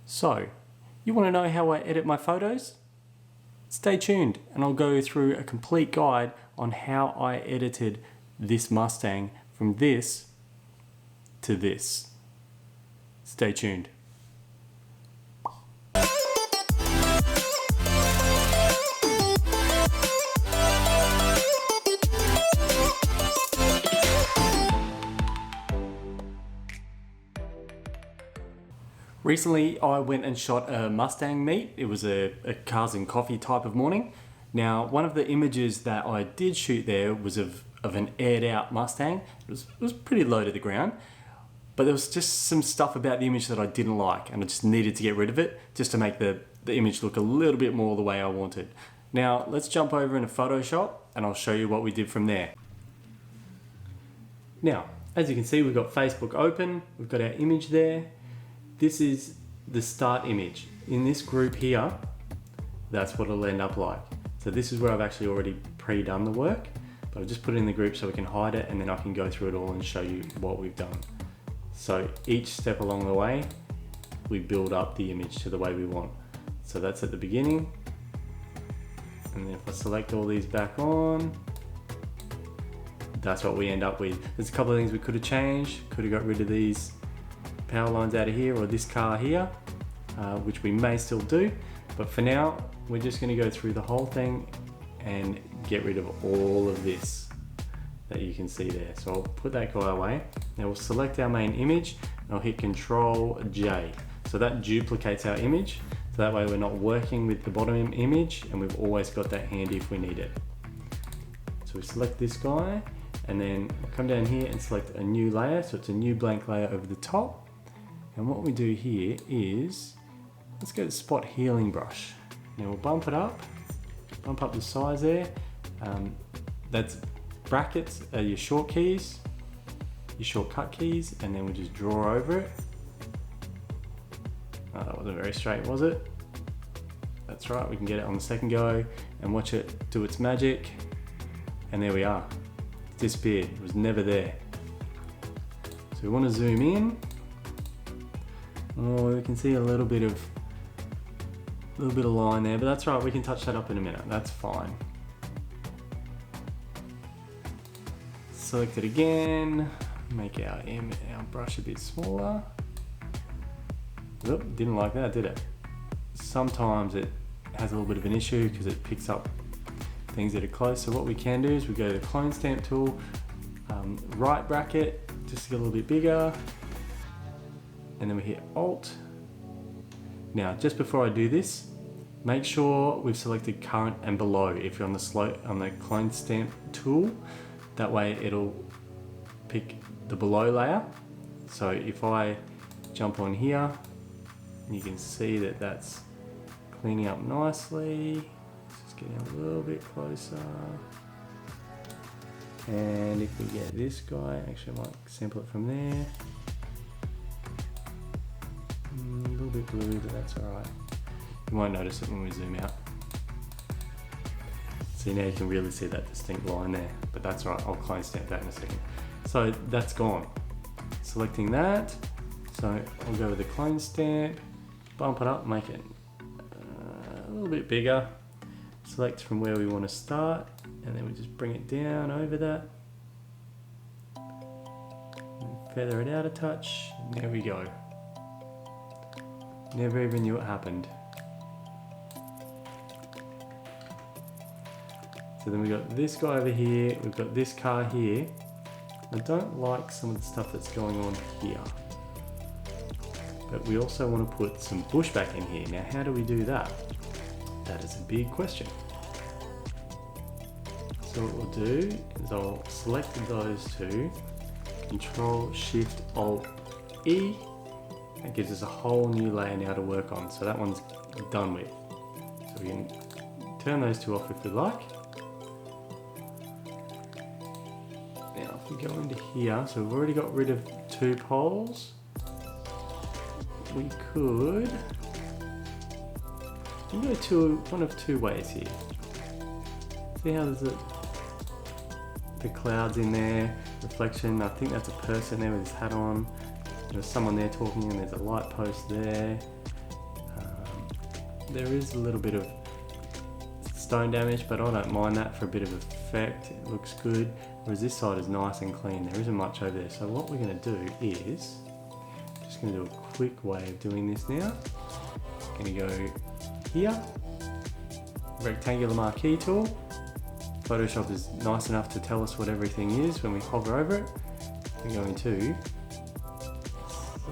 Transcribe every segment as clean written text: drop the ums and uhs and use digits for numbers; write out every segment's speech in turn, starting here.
So, you want to know how I edit my photos? Stay tuned and I'll go through a complete guide on how I edited this Mustang from this to this. Stay tuned. Recently, I went and shot a Mustang meet. It was a cars and coffee type of morning. Now, one of the images that I did shoot there was of an aired out Mustang. It was pretty low to the ground, but there was just some stuff about the image that I didn't like, and I just needed to get rid of it just to make the image look a little bit more the way I wanted. Now, let's jump over into Photoshop and I'll show you what we did from there. Now, as you can see, we've got Facebook open, we've got our image there. This is the start image. In this group here, that's what it'll end up like. So this is where I've actually already pre-done the work, but I'll just put it in the group so we can hide it, and then I can go through it all and show you what we've done. So each step along the way, we build up the image to the way we want. So that's at the beginning. And then if I select all these back on, that's what we end up with. There's a couple of things we could have changed. Could have got rid of these power lines out of here, or this car here, which we may still do, but for now we're just going to go through the whole thing and get rid of all of this that you can see there. So I'll put that guy away. Now we'll select our main image and I'll hit Control J, so that duplicates our image, so that way we're not working with the bottom image and we've always got that handy if we need it. So we select this guy and then come down here and select a new layer, so it's a new blank layer over the top. And what we do here is, let's go to Spot Healing Brush. Now we'll bump it up, bump up the size there. That's brackets are your short keys, your shortcut keys, and then we'll just draw over it. Oh, that wasn't very straight, was it? That's right, we can get it on the second go and watch it do its magic. And there we are, it disappeared, it was never there. So we want to zoom in. Oh, we can see a little bit of line there, but that's right, we can touch that up in a minute, that's fine. Select it again, make our brush a bit smaller. Oop, didn't like that, did it? Sometimes it has a little bit of an issue because it picks up things that are close. So what we can do is we go to the clone stamp tool, right bracket, just to get a little bit bigger. And then we hit Alt. Now, just before I do this, make sure we've selected current and below if you're on the clone stamp tool. That way it'll pick the below layer. So if I jump on here, you can see that that's cleaning up nicely. Just getting a little bit closer. And if we get this guy, actually I might sample it from there. A little bit blue, but that's alright. You won't notice it when we zoom out. See, now you can really see that distinct line there, but that's alright, I'll clone stamp that in a second. So that's gone. Selecting that, so I'll go with the clone stamp, bump it up, make it a little bit bigger. Select from where we want to start, and then we just bring it down over that. And feather it out a touch, and there we go. Never even knew it happened. So then we've got this guy over here, we've got this car here. I don't like some of the stuff that's going on here. But we also want to put some bush back in here. Now how do we do that? That is a big question. So what we'll do is I'll select those two, Control Shift Alt E. That gives us a whole new layer now to work on. So that one's done with. So we can turn those two off if we like. Now if we go into here, so we've already got rid of two poles. We could go one of two ways here. See how there's the clouds in there, reflection. I think that's a person there with his hat on. There's someone there talking and there's a light post there. there is a little bit of stone damage, but I don't mind that for a bit of effect. It looks good, whereas this side is nice and clean. There isn't much over there. So what we're going to do is, just going to do a quick way of doing this now. Going to go here, rectangular marquee tool. Photoshop is nice enough to tell us what everything is when we hover over it. We're going to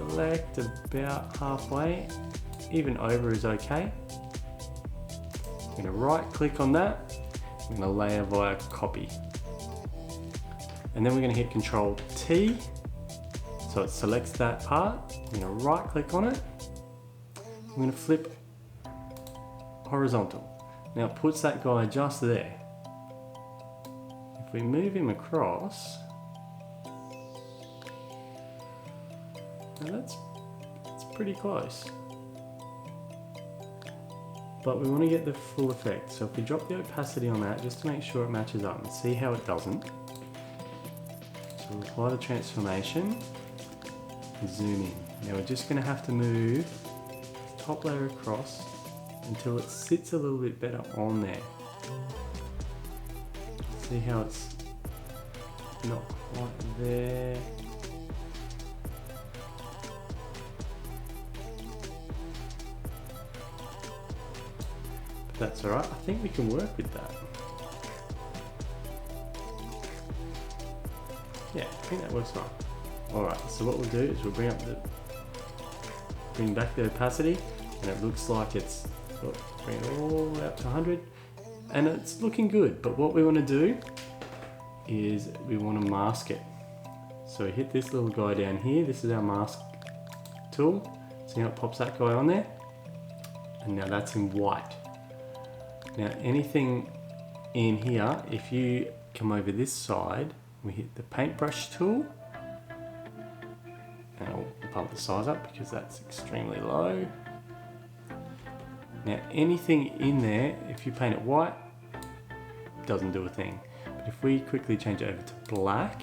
select about halfway, even over is okay. I'm going to right click on that, I'm going to layer via copy. And then we're going to hit Control T, so it selects that part. I'm going to right click on it, I'm going to flip horizontal. Now it puts that guy just there. If we move him across, now that's pretty close. But we want to get the full effect. So if we drop the opacity on that, just to make sure it matches up, and see how it doesn't. So we'll apply the transformation, and zoom in. Now we're just going to have to move the top layer across until it sits a little bit better on there. See how it's not quite there. But that's alright, I think we can work with that. Yeah, I think that works fine. Alright, so what we'll do is we'll bring back the opacity, and it looks like it's, bring it all the way up to 100, and it's looking good. But what we want to do is we want to mask it. So we hit this little guy down here, this is our mask tool. See how it pops that guy on there? And now that's in white. Now anything in here, if you come over this side, we hit the paintbrush tool, and I'll pump the size up because that's extremely low. Now anything in there, if you paint it white, it doesn't do a thing. But if we quickly change it over to black,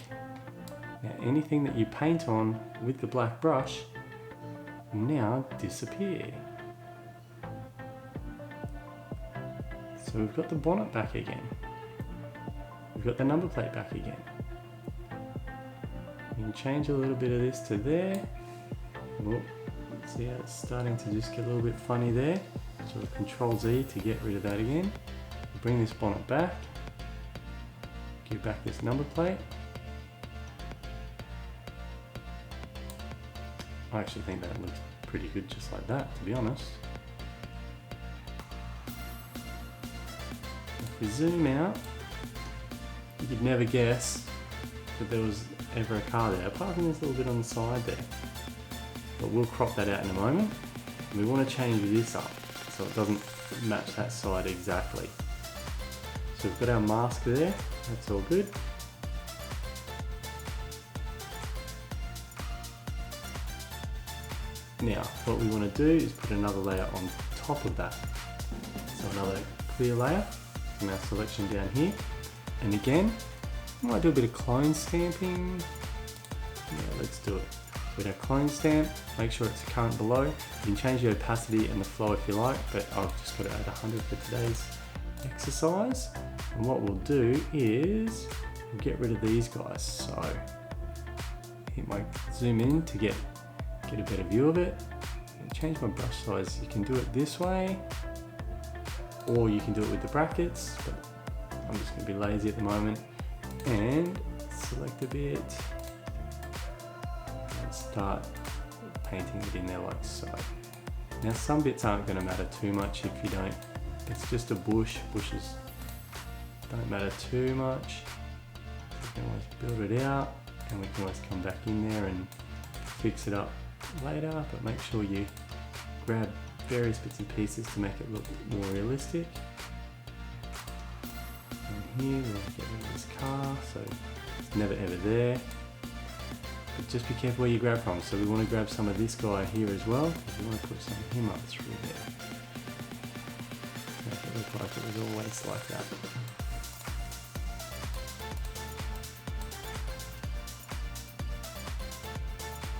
now anything that you paint on with the black brush will now disappear. So we've got the bonnet back again. We've got the number plate back again. We can change a little bit of this to there. Oh, see how it's starting to just get a little bit funny there. So Control Z to get rid of that again. Bring this bonnet back. Give back this number plate. I actually think that looks pretty good just like that, to be honest. If we zoom out, you could never guess that there was ever a car there, apart from this little bit on the side there. But we'll crop that out in a moment. We want to change this up so it doesn't match that side exactly. So we've got our mask there, that's all good. Now, what we want to do is put another layer on top of that. So another clear layer from our selection down here. And again, I might do a bit of clone stamping. Yeah, let's do it. With our clone stamp, make sure it's current below. You can change the opacity and the flow if you like, but I've just got it at 100 for today's exercise. And what we'll do is we'll get rid of these guys. So hit my zoom in to get a better view of it. And change my brush size. You can do it this way, or you can do it with the brackets, but I'm just going to be lazy at the moment. And select a bit and start painting it in there like so. Now some bits aren't going to matter too much if you don't, it's just a bush, bushes don't matter too much. We can always build it out, and we can always come back in there and fix it up later, but make sure you grab various bits and pieces to make it look more realistic. And here we'll get rid of this car, so it's never ever there. But just be careful where you grab from. So we want to grab some of this guy here as well, because we want to put some of him up through there. Make it look like it was always like that.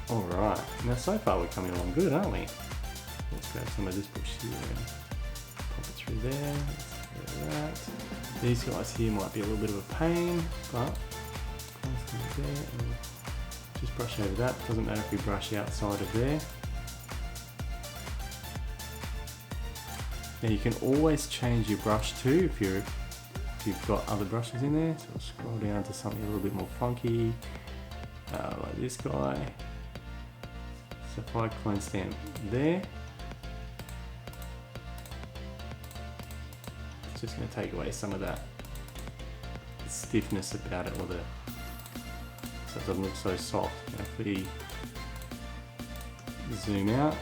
Alright, now so far we're coming along good, aren't we? Let's grab some of this bush here and through there. Let's do that. These guys here might be a little bit of a pain, but there and just brush over that. Doesn't matter if we brush outside of there. Now you can always change your brush too if you've got other brushes in there. So we'll scroll down to something a little bit more funky, like this guy. So if I clone stamp there, it's just going to take away some of that stiffness about it, or so it doesn't look so soft. Now if we zoom out,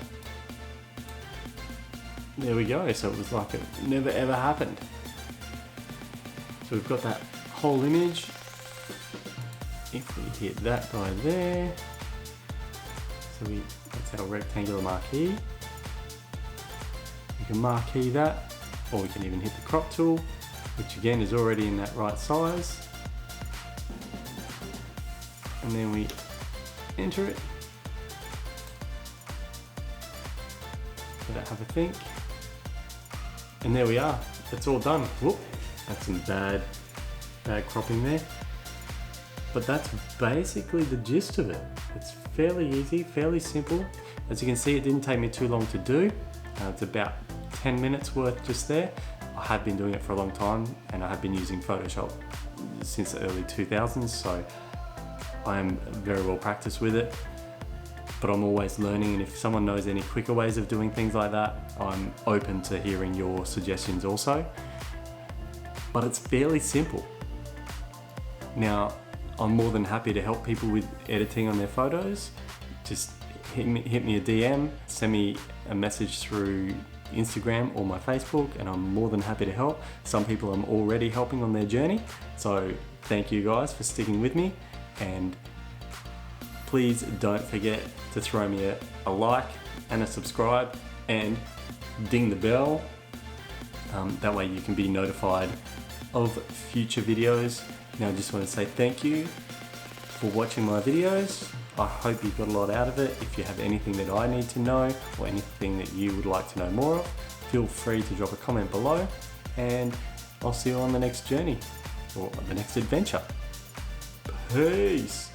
there we go. So it was like it never ever happened. So we've got that whole image. If we hit that guy there, so that's our rectangular marquee. We can marquee that, or we can even hit the crop tool, which again is already in that right size. And then we enter it. Let it have a think. And there we are. It's all done. Whoop. That's some bad cropping there. But that's basically the gist of it. It's fairly easy, fairly simple. As you can see, it didn't take me too long to do. It's about 10 minutes worth just there. I have been doing it for a long time, and I have been using Photoshop since the early 2000s, so I am very well practiced with it. But I'm always learning, and if someone knows any quicker ways of doing things like that, I'm open to hearing your suggestions also. But it's fairly simple. Now, I'm more than happy to help people with editing on their photos. Just hit me a DM, send me a message through Instagram or my Facebook, and I'm more than happy to help. Some people I'm already helping on their journey, so thank you guys for sticking with me, and please don't forget to throw me a like and a subscribe and ding the bell. That way you can be notified of future videos. Now I just want to say thank you for watching my videos. I hope you got a lot out of it. If you have anything that I need to know or anything that you would like to know more of, feel free to drop a comment below, and I'll see you on the next journey or the next adventure. Peace.